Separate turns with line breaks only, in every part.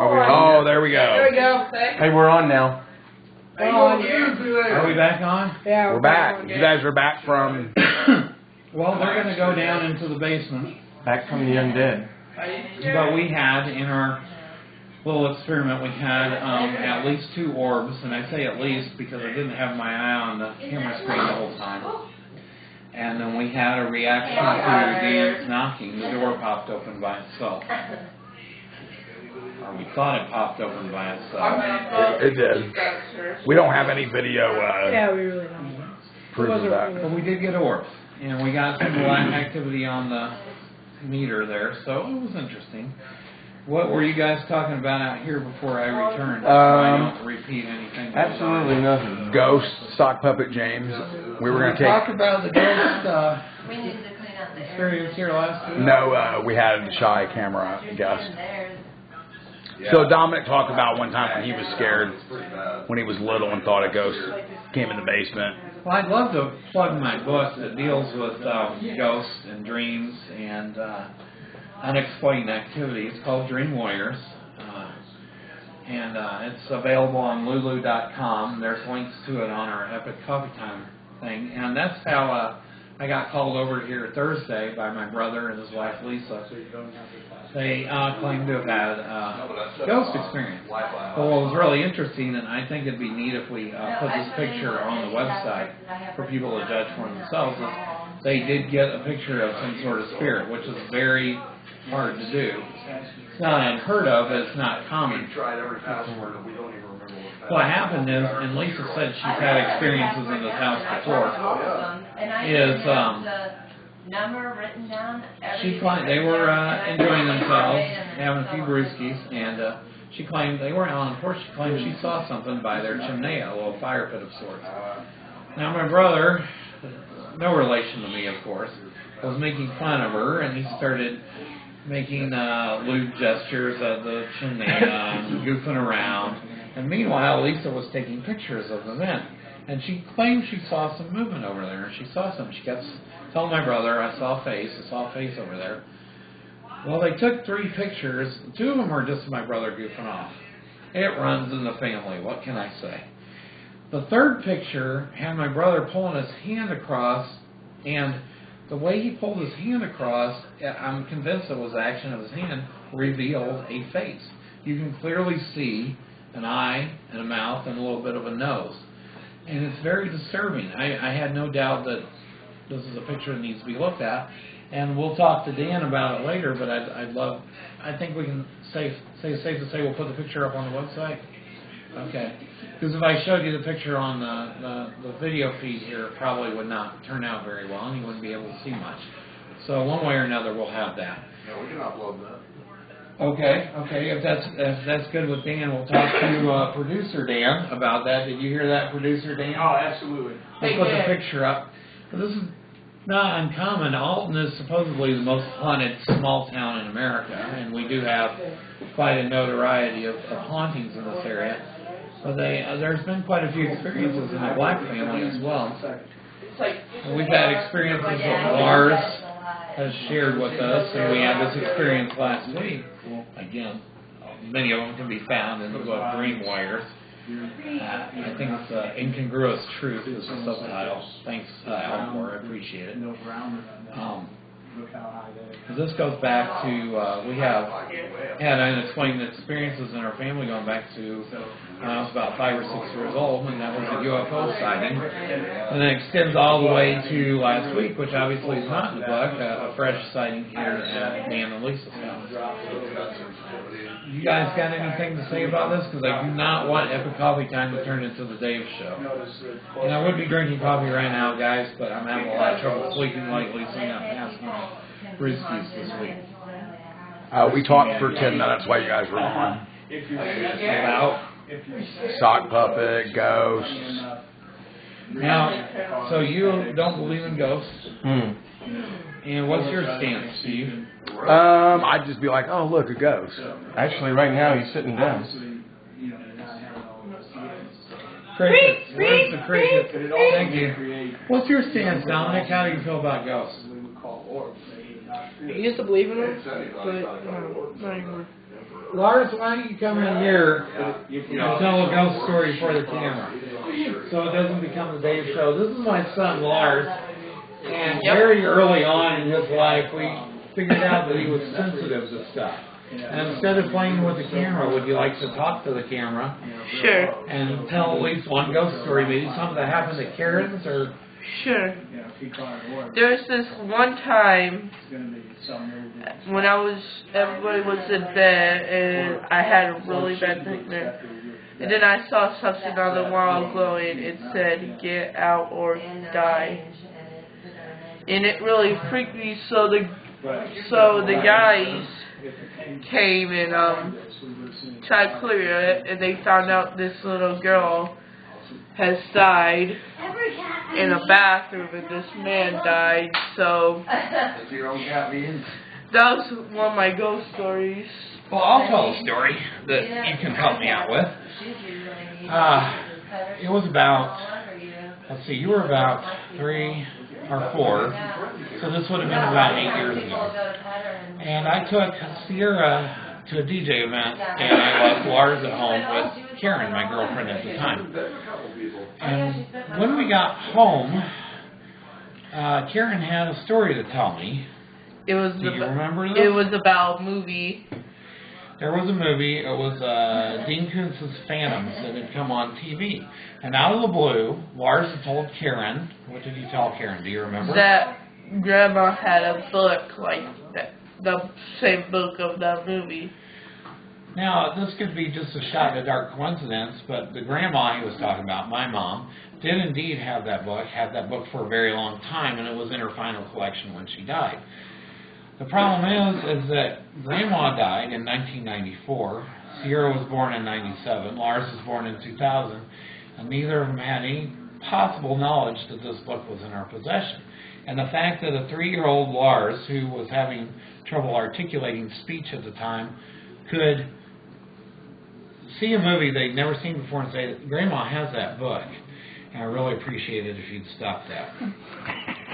Oh, there we go.
There we go.
Hey, we're on now.
Are we back on?
Yeah,
We're back. You guys are back from...
Well, we're going to go down into the basement.
Back from the undead.
But we had, in our little experiment, we had at least 2 orbs. And I say at least because I didn't have my eye on the camera screen the whole time. And then we had a reaction to Dan's knocking. The door popped open by itself. Or we thought it popped open by itself.
It did. We don't have any video
yeah, we really don't.
proof of that.
But we did get orbs. And we got some black activity on the meter there. So it was interesting. What were you guys talking about out here before I returned? So I don't repeat anything.
Absolutely nothing.
Ghost, sock puppet James. We were going to
talk
take...
about the ghost experience here last week.
No, we had a shy camera guest. So Dominic talked about one time when he was scared, when he was little and thought a ghost came in the basement.
Well, I'd love to plug my book that deals with ghosts and dreams and unexplained activity. It's called Dream Warriors, and it's available on Lulu.com. There's links to it on our Epic Coffee Time thing, and that's how I got called over here Thursday by my brother and his wife Lisa. They claimed to have had a ghost experience. Well, what was really interesting, and I think it'd be neat if we put this picture on the website for people to judge for themselves, is they did get a picture of some sort of spirit, which is very hard to do. It's not unheard of, but it's not common. What happened is, and Lisa said she's had experiences in this house before, is she claimed they were enjoying themselves, having a few brewskis, and she claimed they weren't on porch. She claimed she saw something by their chimney, a little fire pit of sorts. Now my brother, no relation to me of course, was making fun of her, and he started making lewd gestures at the chimney, goofing around. And meanwhile, Lisa was taking pictures of the vent. And she claimed she saw some movement over there. She saw something. She kept telling my brother, I saw a face over there. Well, they took 3 pictures. 2 of them were just my brother goofing off. It runs in the family. What can I say? The 3rd picture had my brother pulling his hand across, and the way he pulled his hand across, I'm convinced it was the action of his hand, revealed a face. You can clearly see an eye and a mouth and a little bit of a nose. And it's very disturbing. I had no doubt that this is a picture that needs to be looked at. And we'll talk to Dan about it later, but I think we can safe to say we'll put the picture up on the website. Okay. Because if I showed you the picture on the video feed here, it probably would not turn out very well, and you wouldn't be able to see much. So one way or another, we'll have that.
Yeah, we can upload that.
Okay. If that's good with Dan, we'll talk to producer Dan about that. Did you hear that, producer Dan?
Oh, absolutely.
We'll put the picture up. But this is not uncommon. Alton is supposedly the most haunted small town in America, and we do have quite a notoriety of hauntings in this area. But there's been quite a few experiences in the Black family as well. We've had experiences that Lars has shared with us, and we had this experience last week. Again, many of them can be found in the book Dream Warriors. I think it's Incongruous Truth is the subtitle. Thanks, Elmore. I appreciate it. This goes back to, we have had unexplained experiences in our family going back to when I was about 5 or 6 years old, and that was a UFO sighting. And then extends all the way to last week, which obviously is not in the book, a fresh sighting here at Dan and Lisa's house. You guys got anything to say about this? Because I do not want Epic Coffee Time to turn into the Dave Show. And I would be drinking coffee right now, guys, but I'm having a lot of trouble sleeping lately, so I'm not passing my brewskis this week.
We talked for 10 minutes while you guys were on.
About
Sock puppet, ghosts.
now, so you don't believe in ghosts? And what's your stance, Steve?
I'd just be like, oh, look, a ghost.
Actually, right now he's sitting down.
Crickets. Where's the cricket? Thank you. What's your stance, Dominic? How do you feel about ghosts?
I used to believe in them, but not anymore.
Lars, why don't you come in here and tell a ghost story for the camera, so it doesn't become the Dave show. This is my son Lars, and very early on in his life, we figured out that he was sensitive to stuff. And instead of playing with the camera, would you like to talk to the camera?
Sure.
And tell at least one ghost story, maybe something that happened at Karen's or.
Sure. There's this one time when everybody was in bed and I had a really bad nightmare. And then I saw something on the wall glowing. It said, "Get out or die." And it really freaked me. So the guys came and tried to clear it, and they found out this little girl has died in a bathroom, and this man died. So that was one of my ghost stories.
Well, I'll tell a story that you can help me out with. It was about, let's see, you were about 3 or 4, so this would have been about 8 years ago. And I took Sierra to a DJ event, and I left Lars at home with Karen, my girlfriend at the time. And when we got home, Karen had a story to tell me.
Do
you remember this?
It was about a movie.
There was a movie. It was Dean Koontz's Phantoms that had come on TV. And out of the blue, Lars had told Karen. What did you tell Karen? Do you remember?
That Grandma had a book like that, the same book of that movie.
Now, this could be just a shot in the dark coincidence, but the grandma he was talking about, my mom, did indeed have that book, had that book for a very long time, and it was in her final collection when she died. The problem is that Grandma died in 1994, Sierra was born in 97, Lars was born in 2000, and neither of them had any possible knowledge that this book was in our possession. And the fact that a 3-year-old Lars, who was having trouble articulating speech at the time, could see a movie they'd never seen before and say, "Grandma has that book." And I really appreciate it if you'd stop that.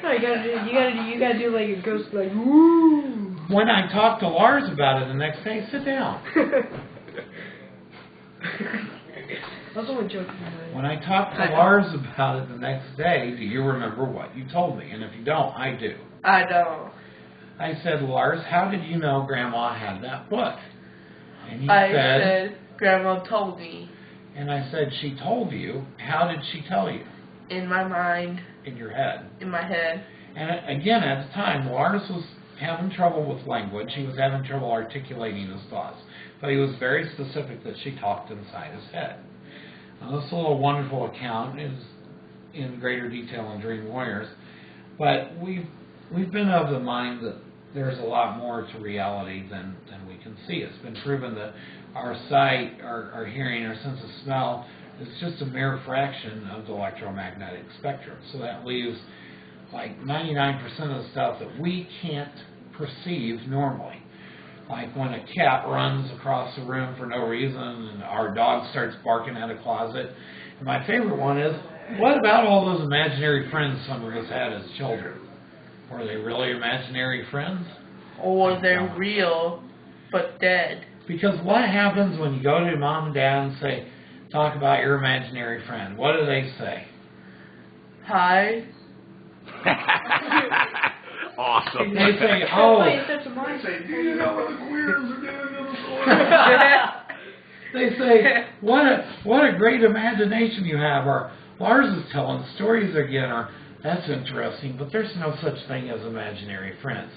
Oh, you gotta do like a ghost, like woo.
When I talked to Lars about it the next day, sit down.
I was only joking.
When I talked to Lars about it the next day, do you remember what you told me? And if you don't, I do.
I don't.
I said, "Lars, how did you know Grandma had that book?" And he
I said, "Grandma told me."
And I said, "She told you. How did she tell you?"
In my mind.
In your head.
In my head.
And again, at the time, Lars was having trouble with language. He was having trouble articulating his thoughts. But he was very specific that she talked inside his head. Now, this little wonderful account is in greater detail in Dream Warriors. But we've been of the mind that there's a lot more to reality than we can see. It's been proven that our sight, our hearing, our sense of smell is just a mere fraction of the electromagnetic spectrum. So that leaves like 99% of the stuff that we can't perceive normally. Like when a cat runs across the room for no reason and our dog starts barking at a closet. And my favorite one is, what about all those imaginary friends some of us had as children? Were they really imaginary friends?
Or they're real, but dead.
Because what happens when you go to mom and dad and say, talk about your imaginary friend? What do they say?
Hi.
Awesome.
They say, oh. They say, what a great imagination you have. Or Lars is telling stories again. Or that's interesting, but there's no such thing as imaginary friends.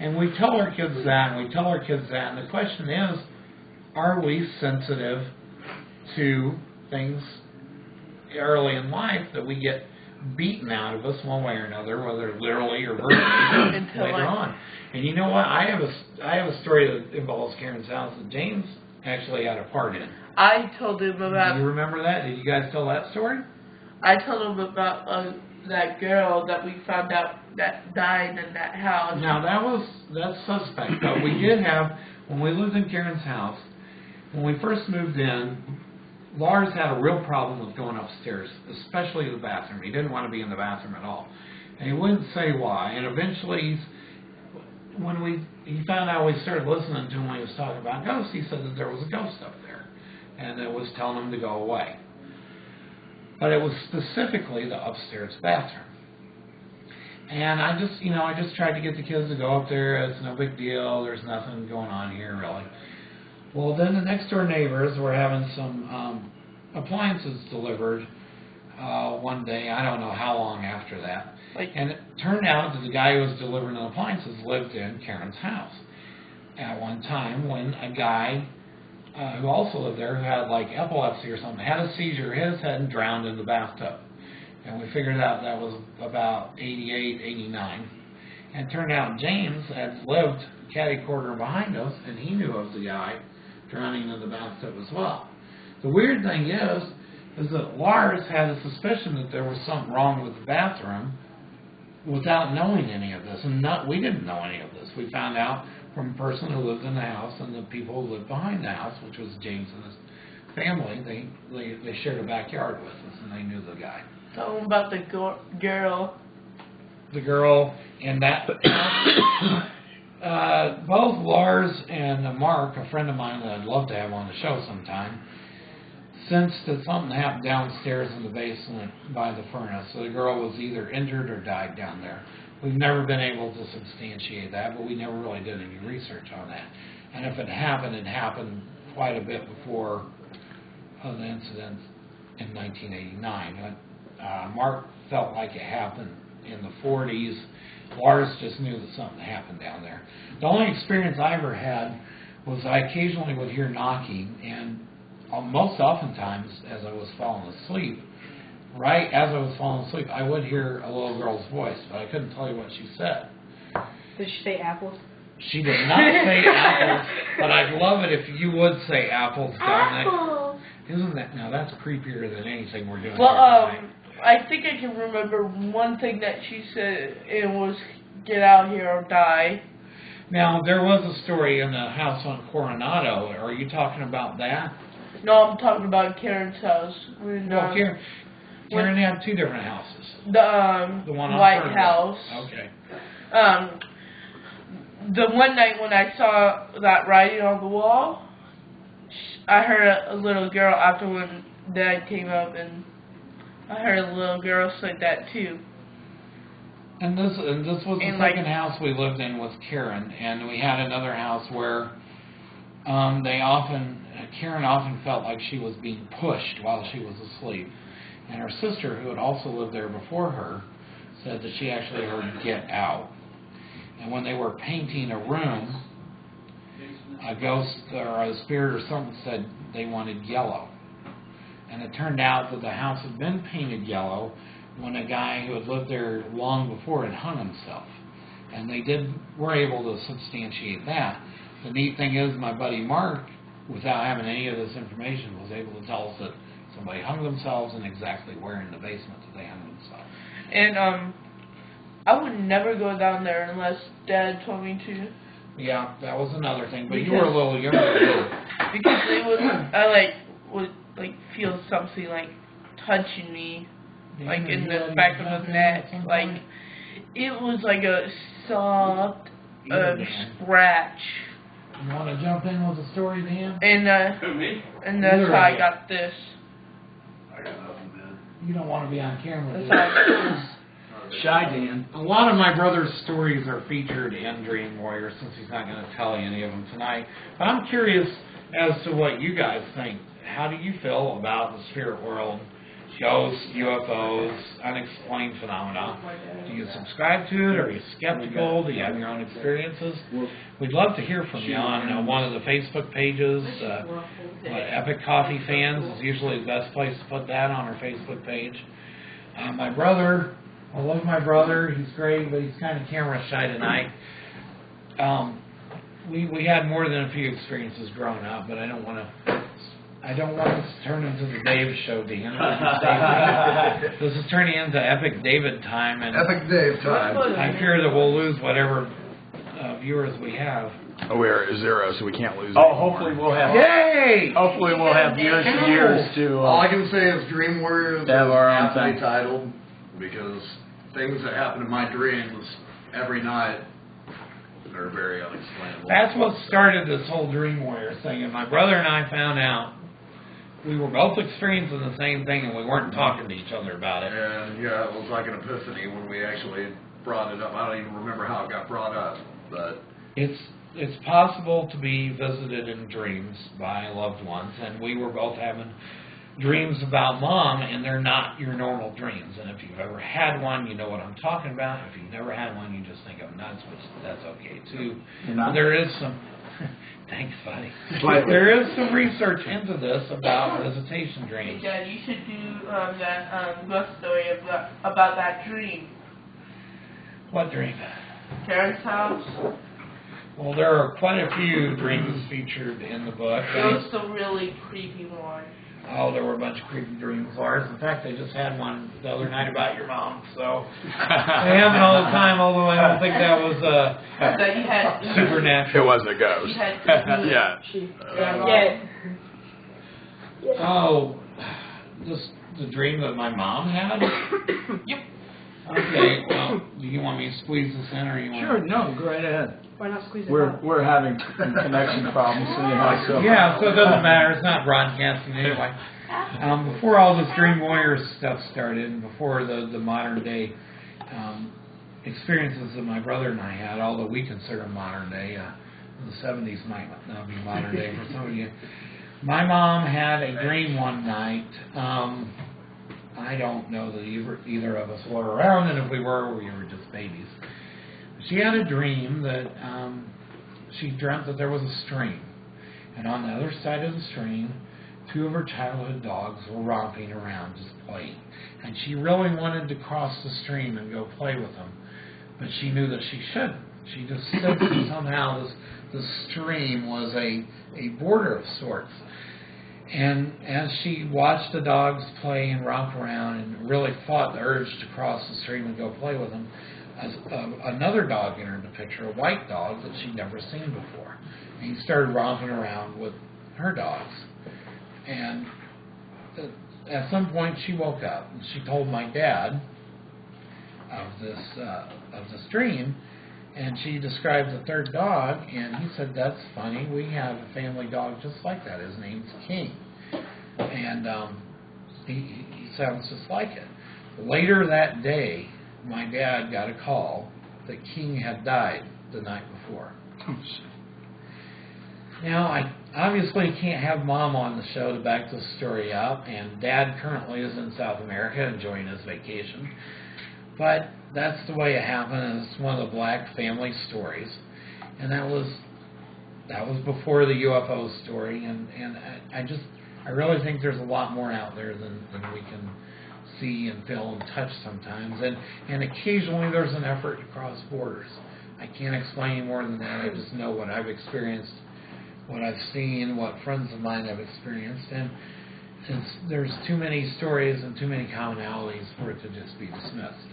And we tell our kids that, and we tell our kids that. And the question is, are we sensitive to things early in life that we get beaten out of us one way or another, whether literally or verbally, later on? And you know what? I have a story that involves Karen's house that James actually had a part in.
I told him about...
Do you remember that? Did you guys tell that story?
I told him about that girl that we found out that died in that house.
Now, that's suspect. But we did have, when we lived in Karen's house, when we first moved in, Lars had a real problem with going upstairs, especially the bathroom. He didn't want to be in the bathroom at all. And he wouldn't say why. And eventually, when he found out we started listening to him when he was talking about ghosts, he said that there was a ghost up there, and it was telling him to go away. But it was specifically the upstairs bathroom. And I just tried to get the kids to go up there. It's no big deal. There's nothing going on here, really. Well, then the next door neighbors were having some appliances delivered one day. I don't know how long after that. And it turned out that the guy who was delivering the appliances lived in Karen's house at one time when a guy who also lived there, who had like epilepsy or something, had a seizure, hit his head, and drowned in the bathtub. And we figured out that was about 88, 89. And it turned out James had lived catty corner behind us, and he knew of the guy drowning in the bathtub as well. The weird thing is that Lars had a suspicion that there was something wrong with the bathroom without knowing any of this. And we didn't know any of this. We found out from a person who lived in the house and the people who lived behind the house, which was James and his family. They shared a backyard with us, and they knew the guy.
Tell them about the girl.
The girl in that both Lars and Mark, a friend of mine that I'd love to have on the show sometime, sensed that something happened downstairs in the basement by the furnace. So the girl was either injured or died down there. We've never been able to substantiate that, but we never really did any research on that. And if it happened quite a bit before the incident in 1989. Mark felt like it happened in the 40s. Lars just knew that something happened down there. The only experience I ever had was I occasionally would hear knocking, and most oftentimes as I was falling asleep, right as I was falling asleep, I would hear a little girl's voice, but I couldn't tell you what she said.
Did she say apples?
She did not say apples, but I'd love it if you would say apples, Dominic.
Apples!
Isn't that, now that's creepier than anything we're doing
Well,
here tonight.
I think I can remember one thing that she said. It was, "Get out here or die."
Now, there was a story in the house on Coronado. Are you talking about that?
No, I'm talking about Karen's house. When,
Well, Karen had two different houses.
the
one on
White
Fernwood.
House.
Okay.
The one night when I saw that writing on the wall, I heard a little girl after when Dad came up, and I heard a little girl say that too.
And this was the
And,
second house we lived in with Karen, and we had another house where Karen often felt like she was being pushed while she was asleep. And her sister, who had also lived there before her, said that she actually heard "get out." And when they were painting a room, a ghost or a spirit or something said they wanted yellow. And it turned out that the house had been painted yellow when a guy who had lived there long before had hung himself. And were able to substantiate that. The neat thing is my buddy Mark, without having any of this information, was able to tell us that somebody hung themselves and exactly where in the basement that they hung themselves.
And I would never go down there unless Dad told me to.
Yeah, that was another thing, but you were a little younger.
Because I would feel something touching me, in the back of the neck. It was like a soft scratch.
You want to jump in with a story, Dan?
And that's how I got this.
I got nothing, man.
You don't want to be on camera, do
That's how I
you?
got this.
Shy Dan.
A lot of my brother's stories are featured in Dream Warrior, since he's not going to tell you any of them tonight. But I'm curious as to what you guys think. How do you feel about the spirit world, ghosts, UFOs, unexplained phenomena? Do you subscribe to it? Are you skeptical? Do you have your own experiences? We'd love to hear from you on one of the Facebook pages. Epic Coffee Fans is usually the best place to put that on our Facebook page. My brother, I love my brother. He's great, but he's kind of camera shy tonight. We had more than a few experiences growing up, but I don't want this to turn into the Dave show, Dan. This is turning into Epic David time, and
Epic Dave time.
I fear that we'll lose whatever viewers we have.
Oh, we're at 0, so we can't lose.
Oh,
anymore.
hopefully we'll have.
Yay!
Hopefully we'll have years and years to.
All I can say is Dream Warriors
Have our own
aptly
thing.
titled, because things that happen in my dreams every night They're very unexplainable.
That's what started this whole Dream Warrior thing. And my brother and I found out we were both experiencing the same thing, and we weren't talking to each other about it.
And yeah, it was like an epiphany when we actually brought it up. I don't even remember how it got brought up, but
It's possible to be visited in dreams by loved ones, and we were both having dreams about Mom, and they're not your normal dreams. And if you've ever had one, you know what I'm talking about. If you've never had one, you just think I'm nuts, which that's okay too. There is some, thanks buddy, there is some research into this about visitation dreams.
Yeah, you should do that ghost story about that dream.
What dream?
Karen's house.
Well, there are quite a few dreams featured in the book.
It was the really creepy one.
Oh, there were a bunch of creepy dreams, Lars. In fact, they just had one the other night about your mom. So they have it all the time, although I don't think that was
That you had.
It
supernatural.
wasn't a ghost.
You had
Yeah.
Yeah.
Oh, just the dream that my mom had?
Yep.
Okay, well, do you want me to squeeze this in, or you want
Sure, no, go right ahead.
Why not squeeze it out?
We're having connection problems anyhow, so.
Yeah, so it doesn't matter. It's not broadcasting anyway. Before all this Dream Warrior stuff started, and before the modern day experiences that my brother and I had, although we consider them modern day, the 70s might not be modern day for some of you. My mom had a dream one night. I don't know that either of us were around, and if we were just babies. She had a dream that she dreamt that there was a stream, and on the other side of the stream, two of her childhood dogs were romping around, just playing. And she really wanted to cross the stream and go play with them, but she knew that she shouldn't. She just said that somehow the stream was a border of sorts. And as she watched the dogs play and romp around and really fought the urge to cross the stream and go play with them, another dog entered the picture, a white dog that she'd never seen before. And he started romping around with her dogs. And at some point she woke up and she told my dad of this dream, and she described the third dog, and he said, "That's funny, we have a family dog just like that. His name's King." And he sounds just like it. Later that day, my dad got a call that King had died the night before. Now, I obviously can't have Mom on the show to back this story up, and Dad currently is in South America enjoying his vacation. But that's the way it happened, and it's one of the black family stories. And that was before the UFO story, and I really think there's a lot more out there than we can see and feel and touch sometimes. And occasionally there's an effort to cross borders. I can't explain any more than that. I just know what I've experienced, what I've seen, what friends of mine have experienced, and there's too many stories and too many commonalities for it to just be dismissed.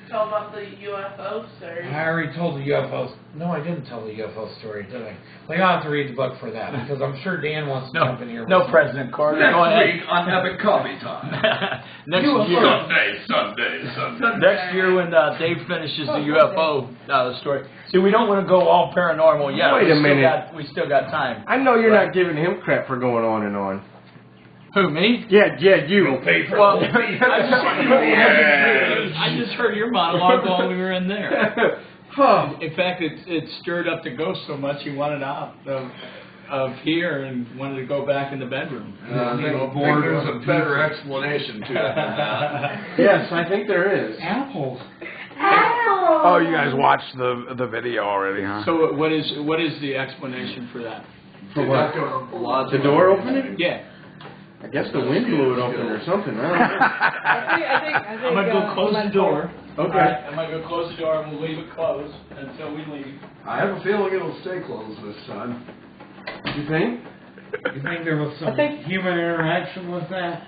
Tell about the UFO story.
I already told the UFO. No, I didn't tell the UFO story, did I? Well, you'll have to read the book for that, because I'm sure Dan wants to jump in here.
No, President Carter. Go
next
ahead.
week on Epic Coffee Time.
Next year.
Sunday.
Next year when Dave finishes the UFO story. See, we don't want to go all paranormal yet.
Wait a minute.
We still got time.
I know you're not giving him crap for going on and on.
Who, me?
Yeah, you.
Well, I just heard your monologue while we were in there. In fact, it stirred up the ghost so much he wanted out of here and wanted to go back in the bedroom.
I think there's a better explanation to it than that.
Yes, I think there is.
Apples.
Oh, you guys watched the video already, huh?
So what is the explanation for that?
For what? The door opening?
Yeah.
I guess the wind blew it open or something. I don't know.
I think.
I'm going to go close the door.
Okay.
All right, I'm going to go close the door and we'll leave it closed until we leave.
I have a feeling it'll stay closed this time.
You think?
You think there was some
I think-
human interaction with that?